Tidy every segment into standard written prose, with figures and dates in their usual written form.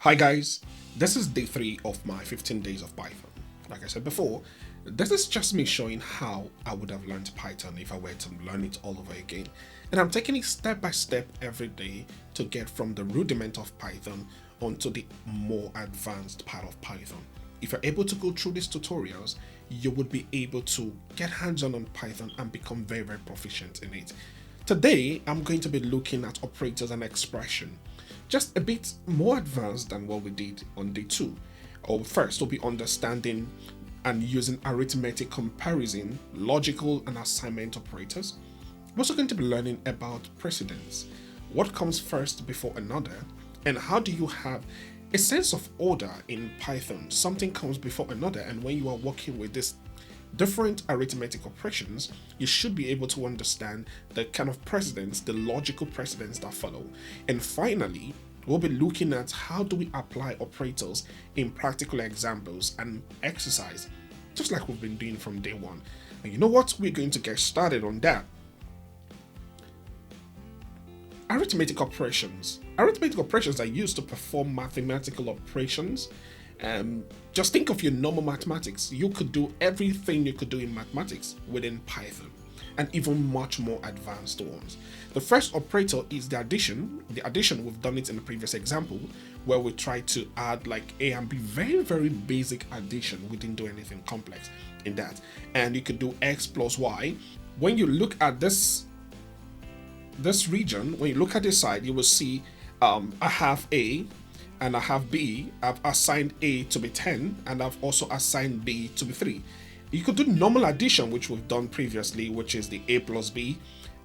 Hi guys, this is day 3 of my 15 days of Python. Like I said before, this is just me showing how I would have learned Python if I were to learn it all over again. And I'm taking it step by step every day to get from the rudiment of Python onto the more advanced part of Python. If you're able to go through these tutorials, you would be able to get hands-on Python and become very proficient in it. Today, I'm going to be looking at operators and expression, just a bit more advanced than what we did on day 2. First, we'll be understanding and using arithmetic comparison, logical and assignment operators. We're also going to be learning about precedence, what comes first before another, and how do you have a sense of order in Python. Something comes before another, and when you are working with this different arithmetic operations, you should be able to understand the kind of precedence, the logical precedence that follow. And finally, we'll be looking at how do we apply operators in practical examples and exercise, just like we've been doing from day 1. And you know what? We're going to get started on that. Arithmetic operations. Arithmetic operations are used to perform mathematical operations. Just think of your normal mathematics. You could do everything you could do in mathematics within Python, and even much more advanced ones. The first operator is the addition. The addition, we've done it in the previous example where we tried to add like A and B, very basic addition. We didn't do anything complex in that. And you could do X plus Y. When you look at this region, when you look at this side, you will see I have A and I have B. I've assigned A to be 10 and I've also assigned B to be 3. You could do normal addition, which we've done previously, which is the A plus B,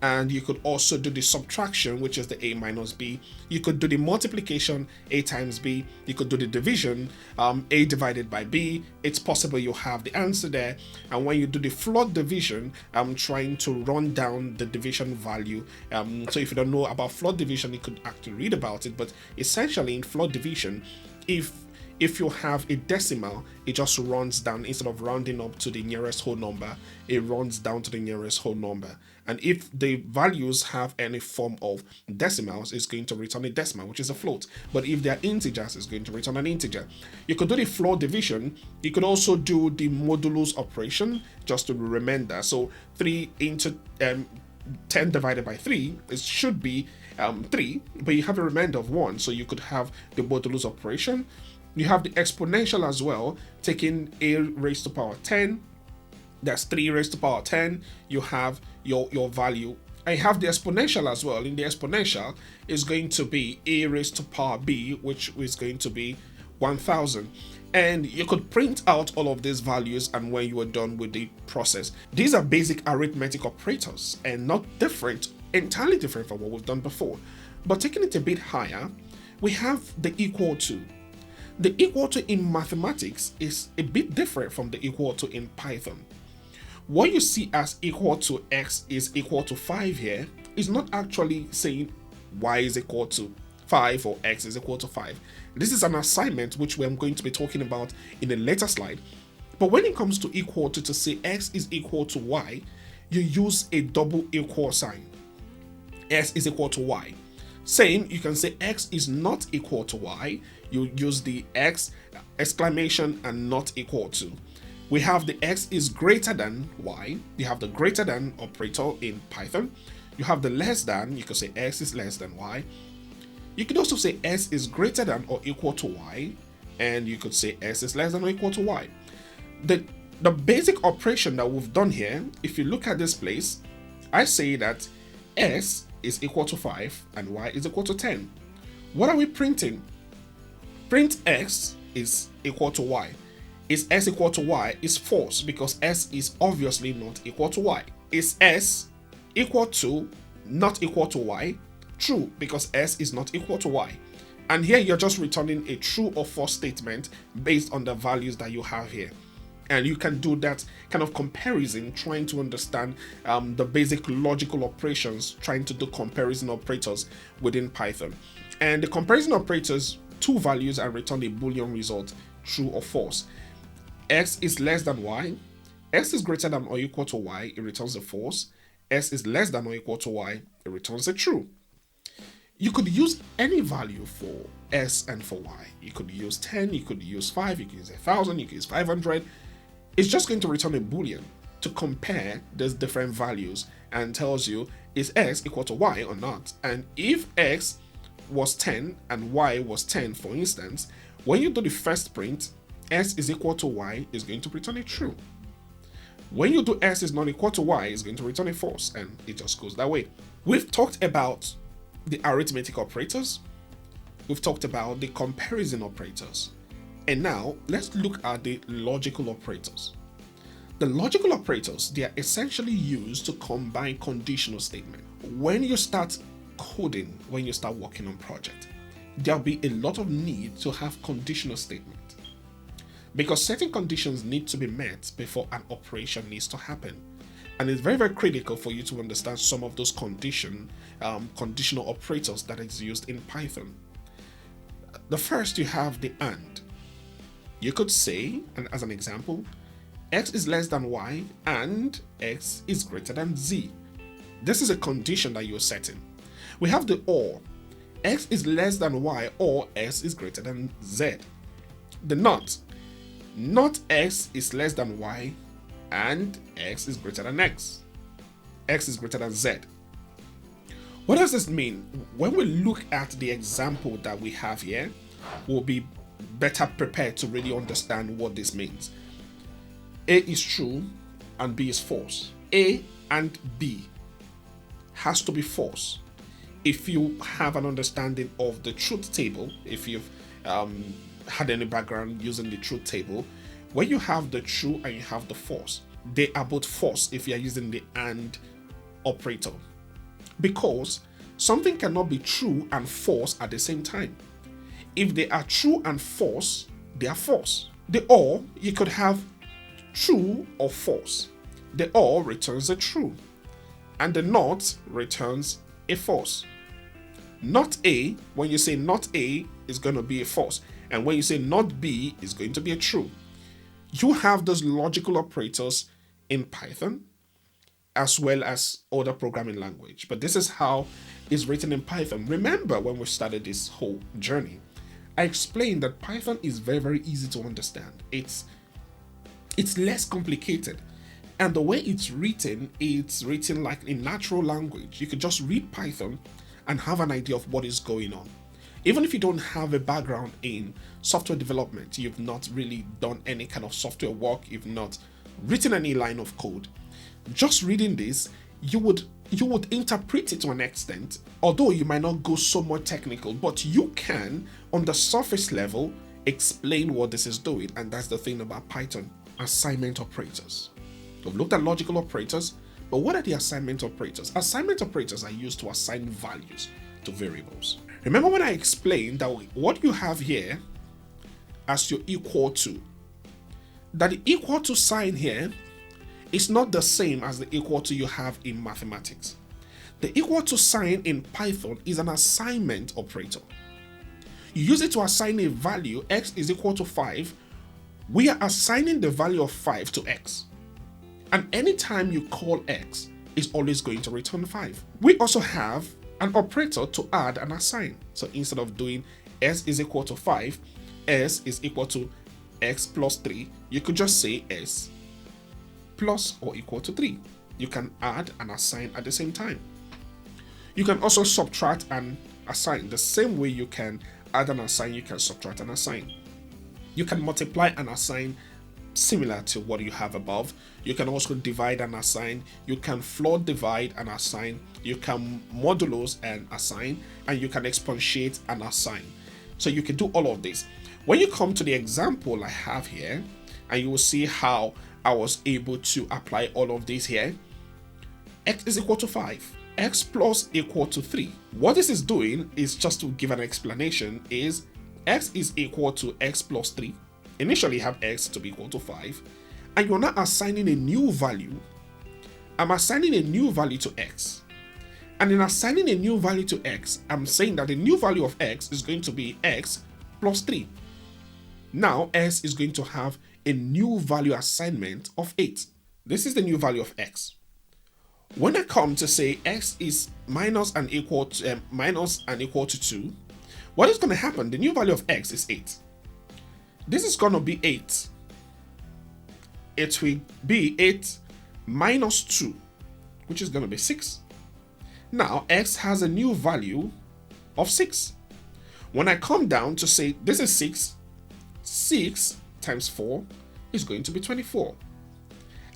and you could also do the subtraction, which is the A minus B. You could do the multiplication, A times B. You could do the division, A divided by B. It's possible you have the answer there. And when you do the flood division, I'm trying to run down the division value. So if you don't know about flood division, you could actually read about it. But essentially in flood division, if you have a decimal, it just runs down. Instead of rounding up to the nearest whole number, it runs down to the nearest whole number. And if the values have any form of decimals, it's going to return a decimal, which is a float. But if they are integers, it's going to return an integer. You could do the floor division. You could also do the modulus operation, just to remember. So 3 into 10 divided by 3, it should be 3, but you have a remainder of 1. So you could have the modulus operation. You have the exponential as well, taking a raised to power 10, that's 3 raised to power 10, you have your value. I have the exponential as well. In the exponential is going to be a raised to power b, which is going to be 1000. And you could print out all of these values, and when you are done with the process, these are basic arithmetic operators and not different, entirely different from what we've done before. But taking it a bit higher, we have the equal to. The equal to in mathematics is a bit different from the equal to in Python. What you see as equal to x is equal to 5 here is not actually saying y is equal to 5 or x is equal to 5. This is an assignment which we're going to be talking about in a later slide. But when it comes to equal to say x is equal to y, you use a double equal sign. X is equal to y. Same, you can say x is not equal to y. You use the x exclamation and not equal to. We have the x is greater than y. You have the greater than operator in Python. You have the less than. You can say x is less than y. You could also say s is greater than or equal to y, and you could say s is less than or equal to y. The basic operation that we've done here, if you look at this place, I say that s is equal to 5 and y is equal to 10. What are we printing? Print x is equal to y. Is s equal to y? Is false, because s is obviously not equal to y. Is s equal to not equal to y? True, because s is not equal to y. And here you're just returning a true or false statement based on the values that you have here. And you can do that kind of comparison, trying to understand the basic logical operations, trying to do comparison operators within Python. And the comparison operators, 2 values and return a Boolean result, true or false. X is less than y. S is greater than or equal to y, it returns a false. S is less than or equal to y, it returns a true. You could use any value for S and for Y. You could use 10, you could use 5, you could use 1,000, you could use 500. It's just going to return a boolean to compare those different values and tells you is X equal to Y or not. And if X was 10 and Y was 10, for instance, when you do the first print, S is equal to Y is going to return a true. When you do S is not equal to Y, it's going to return a false, and it just goes that way. We've talked about the arithmetic operators. We've talked about the comparison operators. And now let's look at the logical operators. The logical operators, they are essentially used to combine conditional statements. When you start coding, when you start working on project, there'll be a lot of need to have conditional statements, because certain conditions need to be met before an operation needs to happen. And it's very, very critical for you to understand some of those conditional operators that is used in Python. The first, you have the AND. You could say, and as an example, X is less than Y and X is greater than Z. This is a condition that you're setting. We have the OR. X is less than Y or X is greater than Z. The not X is less than Y and X is greater than X. X is greater than Z. What does this mean? When we look at the example that we have here, we'll be better prepared to really understand what this means. A is true and B is false. A and B has to be false. If you have an understanding of the truth table, if you've had any background using the truth table, when you have the true and you have the false, they are both false if you are using the AND operator, because something cannot be true and false at the same time. If they are true and false, they are false. The OR, you could have true or false. The OR returns a true and the NOT returns a false. Not A, when you say not A, is going to be a false, and when you say not B, is going to be a true. You have those logical operators in Python as well as other programming language, but this is how it's written in Python. Remember, when we started this whole journey, I explained that Python is very, very easy to understand. It's less complicated, and the way it's written like in natural language. You could just read Python and have an idea of what is going on. Even if you don't have a background in software development, you've not really done any kind of software work, you've not written any line of code, just reading this, you would interpret it to an extent, although you might not go so much technical, but you can, on the surface level, explain what this is doing. And that's the thing about Python. Assignment operators. We've looked at logical operators, but what are the assignment operators? Assignment operators are used to assign values to variables. Remember when I explained that what you have here as your equal to, that the equal to sign here is not the same as the equal to you have in mathematics. The equal to sign in Python is an assignment operator. You use it to assign a value. X is equal to 5. We are assigning the value of 5 to X. And anytime you call X, it's always going to return 5. We also have an operator to add and assign. So instead of doing S is equal to 5, S is equal to X plus 3, you could just say S plus or equal to 3. You can add and assign at the same time. You can also subtract and assign. The same way you can add and assign, you can subtract and assign. You can multiply and assign, similar to what you have above. You can also divide and assign. You can float divide and assign. You can modulus and assign, and you can exponentiate and assign. So you can do all of this. When you come to the example I have here, and you will see how I was able to apply all of this here. X is equal to 5. X plus equal to 3. What this is doing is, just to give an explanation, is X is equal to X plus 3. Initially you have X to be equal to 5, and you're now assigning a new value. I'm assigning a new value to X. And in assigning a new value to X, I'm saying that the new value of X is going to be X plus 3. Now S is going to have a new value assignment of 8. This is the new value of X. When I come to say X is minus and equal to 2, What is going to happen? The new value of x is 8. This is going to be 8. It will be 8 minus 2, which is going to be 6. Now, x has a new value of 6. When I come down to say this is 6, 6 times 4 is going to be 24.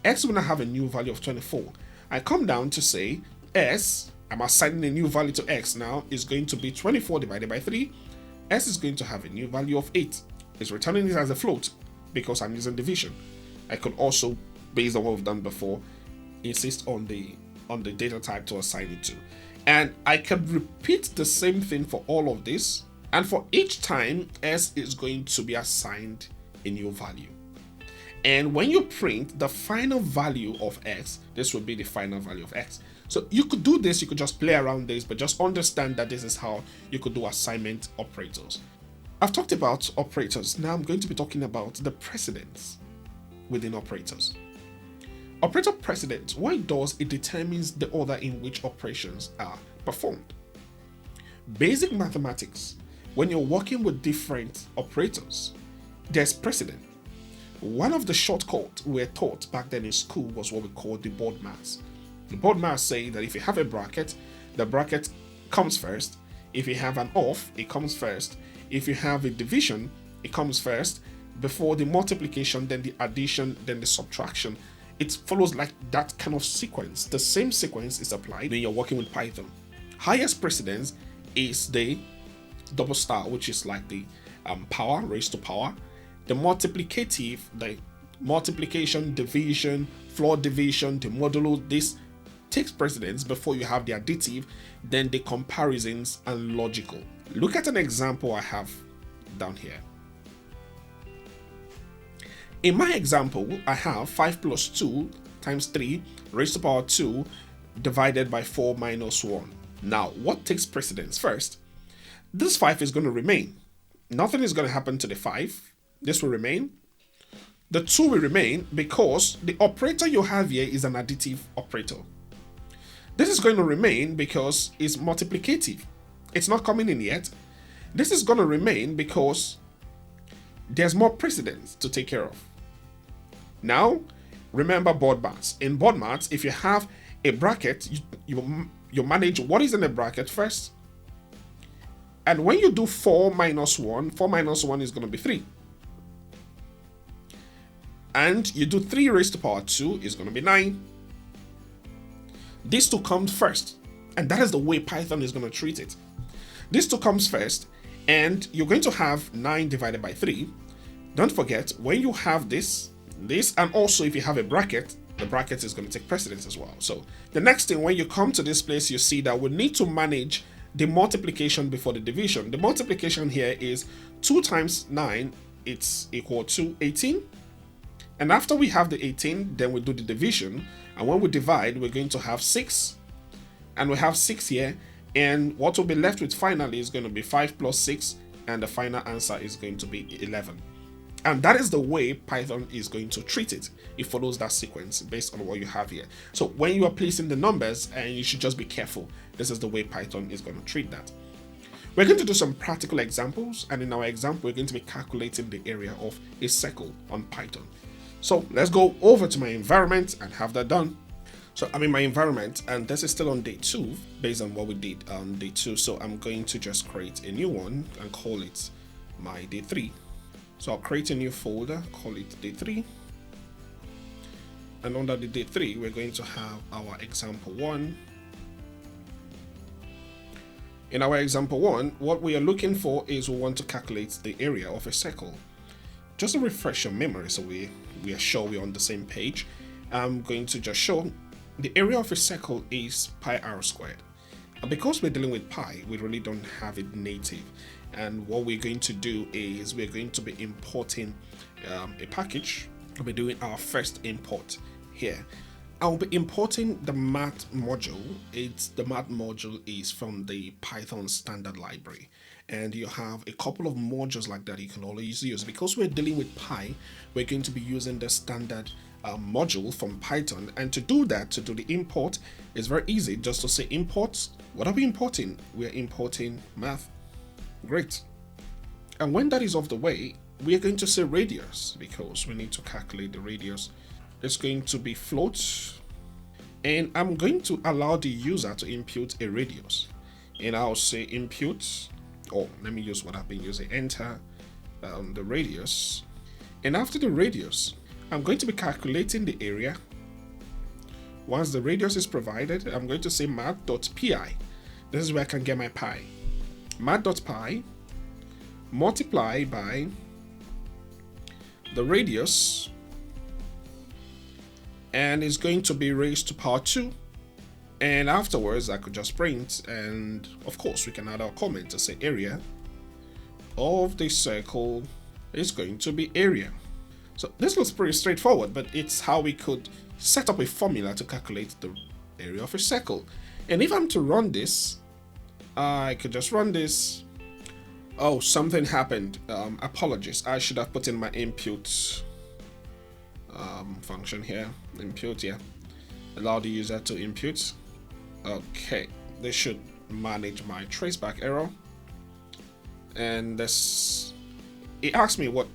X will now have a new value of 24. I come down to say s, I'm assigning a new value to x now, is going to be 24 divided by 3. S is going to have a new value of 8. It's returning it as a float because I'm using division. I could also, based on what we've done before, insist on the data type to assign it to. And I can repeat the same thing for all of this. And for each time, s is going to be assigned a new value. And when you print the final value of x, this will be the final value of x. So you could do this, you could just play around this, but just understand that this is how you could do assignment operators. I've talked about operators. Now I'm going to be talking about the precedence within operators. Operator precedence, what it does, it determines the order in which operations are performed. Basic mathematics, when you're working with different operators, there's precedent. One of the shortcuts we were taught back then in school was what we call the board maths. The board maths say that if you have a bracket, the bracket comes first. If you have an off, it comes first. If you have a division, it comes first. Before the multiplication, then the addition, then the subtraction. It follows like that kind of sequence. The same sequence is applied when you're working with Python. Highest precedence is the double star, which is like the power, raised to power. The multiplicative, the multiplication, division, floor division, the modulo, this takes precedence before you have the additive, then the comparisons and logical. Look at an example I have down here. In my example, I have 5 plus 2 times 3 raised to power 2 divided by 4 minus 1. Now, what takes precedence first? This 5 is going to remain. Nothing is going to happen to the 5. This will remain. The 2 will remain because the operator you have here is an additive operator. This is going to remain because it's multiplicative. It's not coming in yet. This is going to remain because there's more precedence to take care of. Now, remember board maths. In board maths, if you have a bracket, you manage what is in the bracket first. And when you do 4 minus 1 is going to be 3. And you do 3 raised to power 2 is going to be 9. These two comes first. And that is the way Python is going to treat it. This two comes first. And you're going to have 9 divided by 3. Don't forget, when you have this, and also if you have a bracket, the bracket is going to take precedence as well. So the next thing, when you come to this place, you see that we need to manage the multiplication before the division. The multiplication here is 2 times 9, it's equal to 18. And after we have the 18, then we do the division. And when we divide, we're going to have 6. And we have 6 here. And what will be left with finally is going to be 5 plus 6. And the final answer is going to be 11. And that is the way Python is going to treat it. It follows that sequence based on what you have here. So when you are placing the numbers, and you should just be careful, this is the way Python is going to treat that. We're going to do some practical examples, and in our example, we're going to be calculating the area of a circle on Python. So let's go over to my environment and have that done. So I'm in my environment, and this is still on day 2 based on what we did on day 2. So I'm going to just create a new one and call it my day 3. So I'll create a new folder, call it day 3. And under the day 3, we're going to have our example 1. In our example 1, what we are looking for is we want to calculate the area of a circle. Just to refresh your memory so we are sure we're on the same page, I'm going to just show the area of a circle is pi r squared. And because we're dealing with pi, we really don't have it native. And what we're going to do is we're going to be importing a package. We'll be doing our first import here. I'll be importing the math module. The math module is from the Python standard library. And you have a couple of modules like that you can always use. Because we're dealing with pi, we're going to be using the standard module from Python. And to do that, to do the import, is very easy. Just to say import, what are we importing? We're importing math. Great. And when that is off the way, we are going to say radius because we need to calculate the radius. It's going to be float. And I'm going to allow the user to input a radius. And I'll say input, or let me use what I've been using, enter the radius. And after the radius, I'm going to be calculating the area. Once the radius is provided, I'm going to say math.pi. This is where I can get my pi. Math.pi multiply by the radius, and it's going to be raised to power 2. And afterwards, I could just print, and of course, we can add our comment to say area of the circle is going to be area. So this looks pretty straightforward, but it's how we could set up a formula to calculate the area of a circle. And if I'm to run this, I could just run this. Oh, something happened. Apologies. I should have put in my input function here. Input, yeah. Allow the user to input. Okay, this should manage my traceback error. And this, it asks me what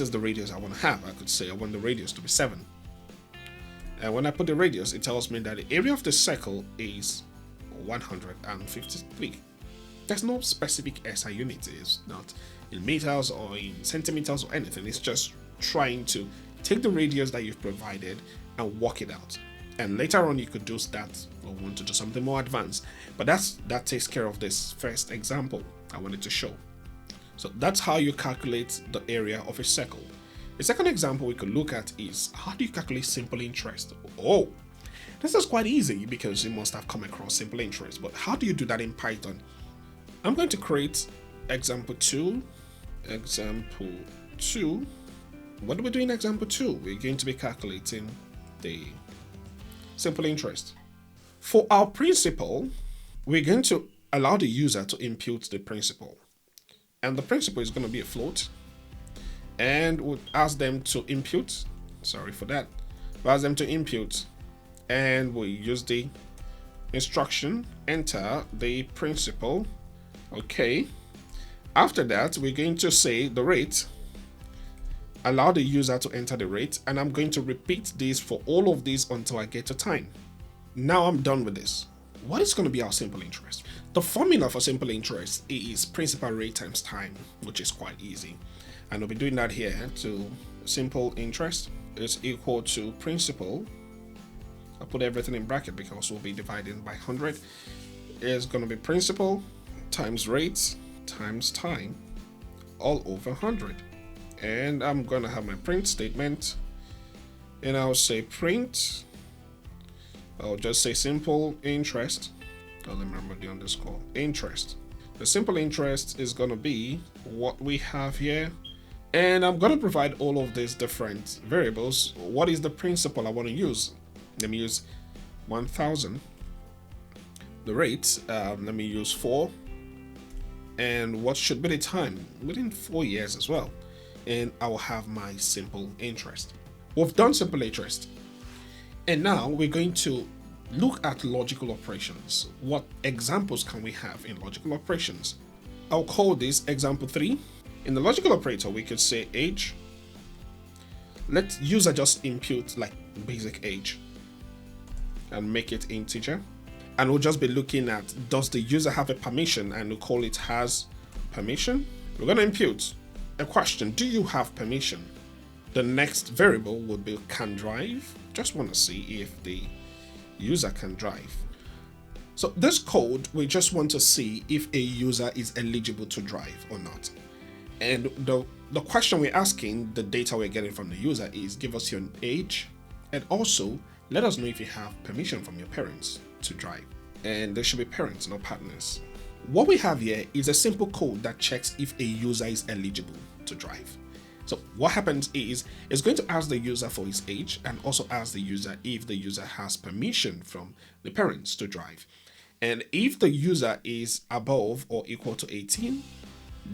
is the radius I want to have. I could say I want the radius to be 7. And when I put the radius, it tells me that the area of the circle is 153. There's no specific SI unit. It's not in meters or in centimeters or anything. It's just trying to take the radius that you've provided and work it out. And later on, you could do that or want to do something more advanced. But that takes care of this first example I wanted to show. So that's how you calculate the area of a circle. The second example we could look at is how do you calculate simple interest? Oh, this is quite easy because you must have come across simple interest. But how do you do that in Python? I'm going to create example 2. Example 2. What do we do in example 2? We're going to be calculating the simple interest. For our principal, we're going to allow the user to input the principal. And the principal is going to be a float. And we'll ask them to input. Sorry for that. We'll ask them to input. And we'll use the instruction, enter the principal. Okay. After that, we're going to say the rate. Allow the user to enter the rate. And I'm going to repeat this for all of these until I get to time. Now I'm done with this. What is going to be our simple interest? The formula for simple interest is principal rate times time, which is quite easy. And we'll be doing that here. To simple interest is equal to principal. I'll put everything in bracket because we'll be dividing by 100. It's going to be principal times rate times time all over 100. And I'm going to have my print statement. And I'll say print. I'll just say simple interest. I'll remember the underscore interest. The simple interest is going to be what we have here. And I'm going to provide all of these different variables. What is the principal I want to use? Let me use 1000. The rate, let me use 4. And what should be the time? Within 4 years as well. And I will have my simple interest. We've done simple interest. And now we're going to look at logical operations. What examples can we have in logical operations? I'll call this example 3. In the logical operator, we could say age. Let user just input like basic age and make it integer. And we'll just be looking at, does the user have a permission? And we'll call it has permission. We're going to input a question. Do you have permission? The next variable would be can drive. Just want to see if the user can drive. So this code, we just want to see if a user is eligible to drive or not. And the question we're asking, the data we're getting from the user is give us your age and also let us know if you have permission from your parents to drive. And there should be parents, not partners. What we have here is a simple code that checks if a user is eligible to drive. So what happens is it's going to ask the user for his age and also ask the user if the user has permission from the parents to drive. And if the user is above or equal to 18,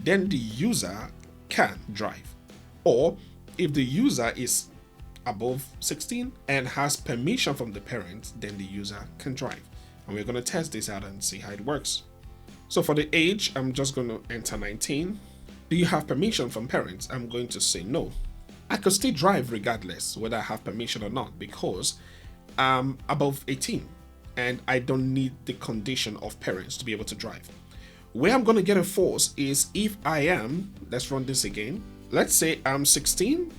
then the user can drive. Or if the user is above 16 and has permission from the parents, then the user can drive. And we're going to test this out and see how it works. So for the age, I'm just going to enter 19. Do you have permission from parents? I'm going to say no. I could still drive regardless whether I have permission or not because I'm above 18 and I don't need the condition of parents to be able to drive. Where I'm going to get a false is if I am, let's run this again. Let's say I'm 16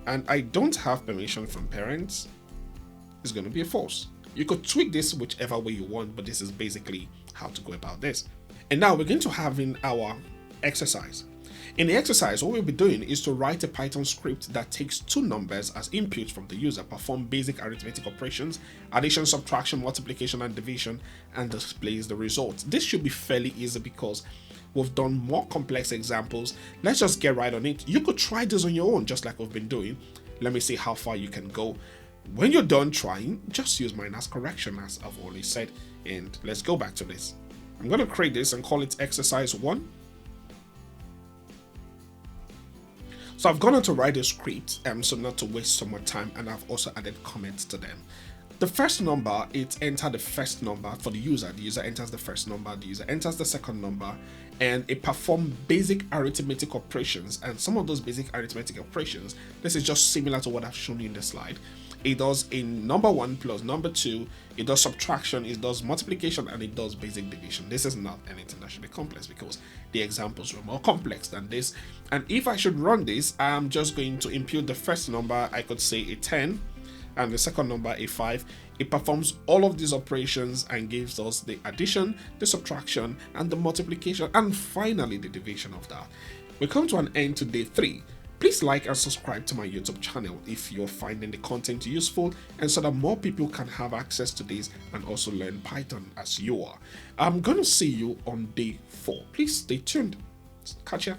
and I don't have permission from parents. It's going to be a false. You could tweak this whichever way you want, but this is basically how to go about this. And now we're going to have in our exercise. In the exercise, what we'll be doing is to write a Python script that takes two numbers as inputs from the user, perform basic arithmetic operations, addition, subtraction, multiplication, and division, and displays the results. This should be fairly easy because we've done more complex examples. Let's just get right on it. You could try this on your own, just like we've been doing. Let me see how far you can go. When you're done trying, just use mine as correction, as I've already said, and let's go back to this. I'm going to create this and call it exercise 1. So I've gone on to write a script, so not to waste so much time, and I've also added comments to them. The first number, it enters the first number for the user. The user enters the first number, the user enters the second number, and it performs basic arithmetic operations. And some of those basic arithmetic operations, this is just similar to what I've shown you in the slide. It does in number 1 plus number 2, it does subtraction, it does multiplication, and it does basic division. This is not anything that should be complex because the examples were more complex than this. And if I should run this, I'm just going to input the first number. I could say a 10 and the second number a 5. It performs all of these operations and gives us the addition, the subtraction, and the multiplication, and finally the division of that. We come to an end to day 3. Please like and subscribe to my YouTube channel if you're finding the content useful, and so that more people can have access to this and also learn Python as you are. I'm going to see you on day 4. Please stay tuned. Catch ya.